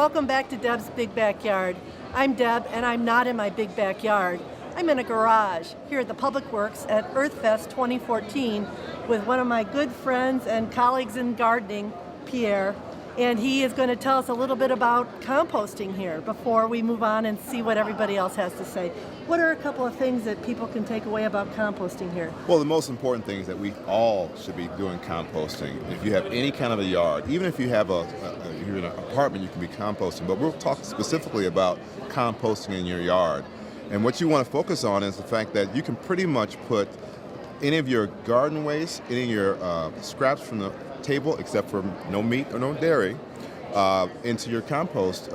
Welcome back to Deb's Big Backyard. I'm Deb, and I'm not in my big backyard. I'm in a garage here at the Public Works at EarthFest 2014 with one of my good friends and colleagues in gardening, Pierre, and he is going to tell us a little bit about composting here before we move on and see what everybody else has to say. What are a couple of things that people can take away about composting here? Well, the most important thing is that we all should be doing composting. If you have any kind of a yard, even if you have you're in an apartment, you can be composting. But we'll talk specifically about composting in your yard. And what you want to focus on is the fact that you can pretty much put any of your garden waste, any of your scraps from the table, except for no meat or no dairy, into your compost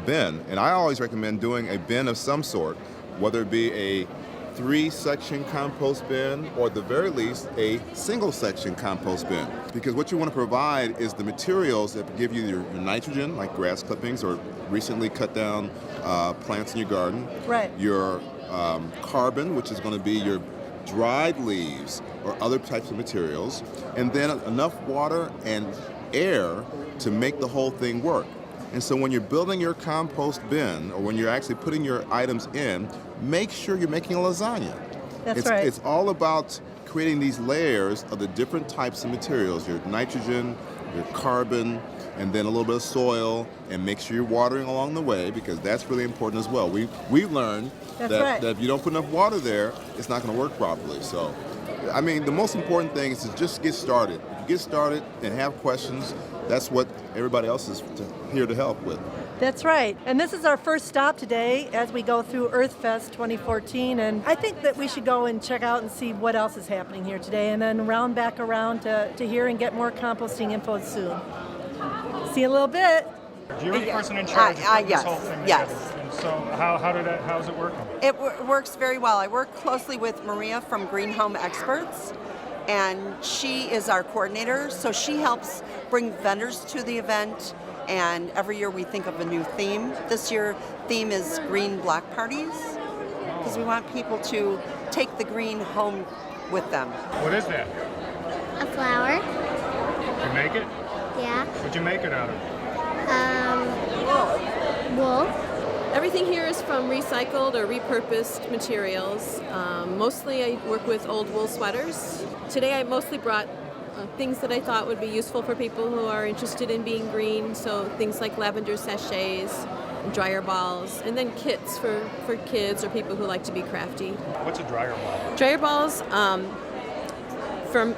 bin. And I always recommend doing a bin of some sort, whether it be a 3-section compost bin or at the very least a single-section compost bin. Because what you want to provide is the materials that give you your nitrogen, like grass clippings or recently cut down plants in your garden. Right. Your carbon, which is going to be your dried leaves or other types of materials, and then enough water and air to make the whole thing work. And so when you're building your compost bin, or when you're actually putting your items in, make sure you're making a lasagna. That's right. It's all about creating these layers of the different types of materials, your nitrogen, your carbon, and then a little bit of soil, and make sure you're watering along the way, because that's really important as well. We've learned that if you don't put enough water there, it's not going to work properly. So, I mean, the most important thing is to just get started. If you get started and have questions, that's what everybody else is here to help with. That's right. And this is our first stop today as we go through EarthFest 2014. And I think that we should go and check out and see what else is happening here today, and then round back around to here and get more composting info soon. See you in a little bit. You're the person in charge of putting this whole thing yes. together. And so how's it working? It works very well. I work closely with Maria from Green Home Experts, and she is our coordinator, so she helps bring vendors to the event, and every year we think of a new theme. This year theme is green block parties, because we want people to take the green home with them. What is that? A flower. You make it? Yeah. What'd you make it out of? Wool. Everything here is from recycled or repurposed materials. Mostly I work with old wool sweaters. Today I mostly brought things that I thought would be useful for people who are interested in being green, so things like lavender sachets, dryer balls, and then kits for kids or people who like to be crafty. What's a dryer ball? Dryer balls,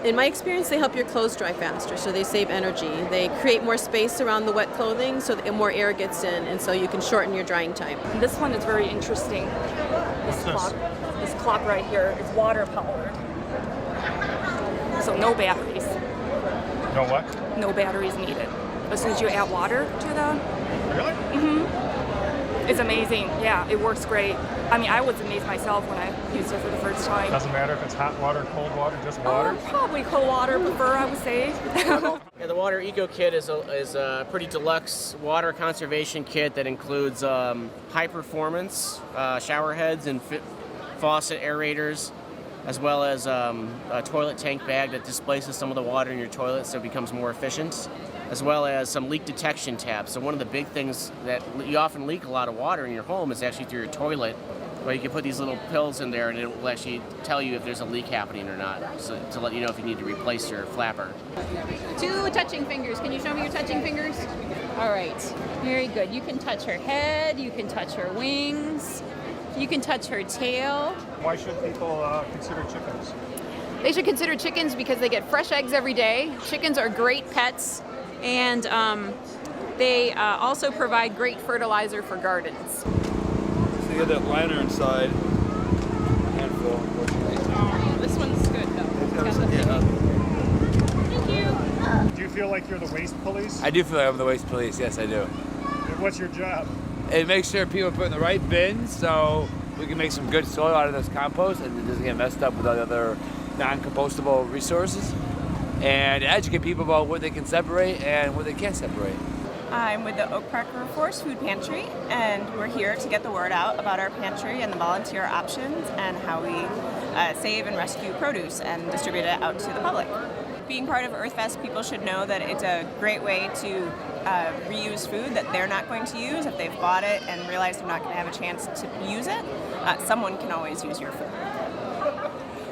in my experience, they help your clothes dry faster, so they save energy. They create more space around the wet clothing so that more air gets in, and so you can shorten your drying time. This one is very interesting. This clock right here is water powered. So no batteries. No what? No batteries needed. As soon as you add water to them. Really? Mm-hmm. It's amazing. Yeah, it works great. I mean, I was amazed myself when I used it for the first time. Doesn't matter if it's hot water, cold water, just water? Probably cold water prefer, I would say. Yeah, the Water Eco Kit is a pretty deluxe water conservation kit that includes high performance shower heads and faucet aerators, as well as a toilet tank bag that displaces some of the water in your toilet so it becomes more efficient, as well as some leak detection tabs. So one of the big things that you often leak a lot of water in your home is actually through your toilet, where you can put these little pills in there and it will actually tell you if there's a leak happening or not, so to let you know if you need to replace your flapper. 2 touching fingers. Can you show me your touching fingers? All right. Very good. You can touch her head. You can touch her wings. You can touch her tail. Why should people consider chickens? They should consider chickens because they get fresh eggs every day. Chickens are great pets, and they also provide great fertilizer for gardens. So you get that liner inside. Handful, unfortunately. Oh, this one's good though. It's got the Thank you. Do you feel like you're the waste police? I do feel like I'm the waste police, yes I do. What's your job? It makes sure people put in the right bins so we can make some good soil out of this compost and it doesn't get messed up with other non-compostable resources. And educate people about what they can separate and what they can't separate. I'm with the Oak Park Forest Food Pantry, and we're here to get the word out about our pantry and the volunteer options and how we save and rescue produce and distribute it out to the public. being part of EarthFest, people should know that it's a great way to reuse food that they're not going to use. If they've bought it and realize they're not going to have a chance to use it, someone can always use your food.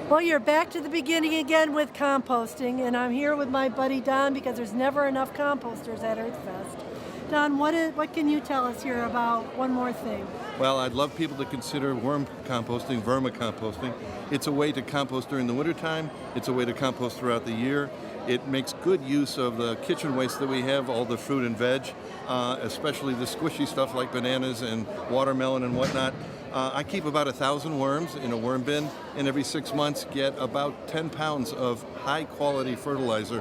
Well, you're back to the beginning again with composting, and I'm here with my buddy Don because there's never enough composters at EarthFest. Don, what can you tell us here about one more thing? Well, I'd love people to consider worm composting, vermicomposting. It's a way to compost during the wintertime. It's a way to compost throughout the year. It makes good use of the kitchen waste that we have, all the fruit and veg, especially the squishy stuff like bananas and watermelon and whatnot. I keep about 1,000 worms in a worm bin, and every 6 months get about 10 pounds of high-quality fertilizer.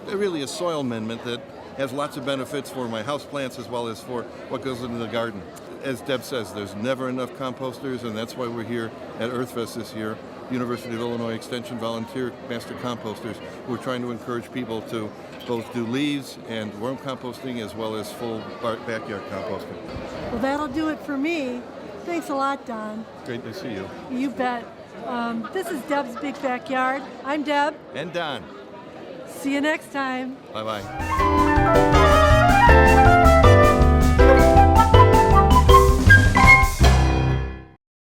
Really a soil amendment that has lots of benefits for my houseplants as well as for what goes into the garden. As Deb says, there's never enough composters, and that's why we're here at EarthFest this year. University of Illinois Extension volunteer master composters who are trying to encourage people to both do leaves and worm composting as well as full backyard composting. Well, that'll do it for me. Thanks a lot, Don. Great to see you. You bet. This is Deb's Big Backyard. I'm Deb. And Don. See you next time. Bye-bye.